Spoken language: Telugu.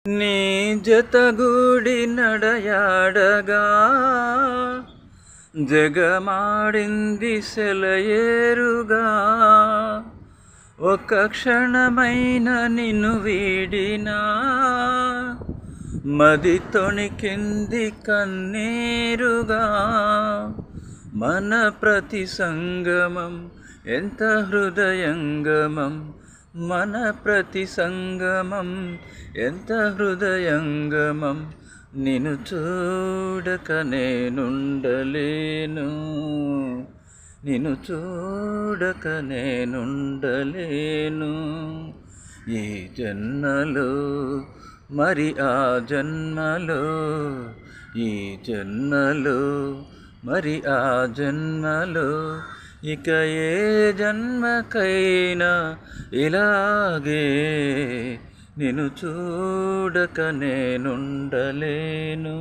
నీ జతగూడి నడయాడగా జగమాడింది సెలయేరుగా. ఒక క్షణమైన నిన్ను వీడినా మది తొణికింది కన్నీరుగా. మన ప్రతి సంగమం ఎంత హృదయంగమం, మన ప్రతి సంగమం ఎంత హృదయంగమం. నిన్ను చూడక నేనుండలేను, నిన్ను చూడక నేనుండలేను. ఈ జన్మలో మరి ఆ జన్మలో, ఈ జన్మలో మరి ఆ జన్మలో, ఇక ఏ జన్మకైనా ఇలాగే నిన్ను చూడక నేనుండలేను.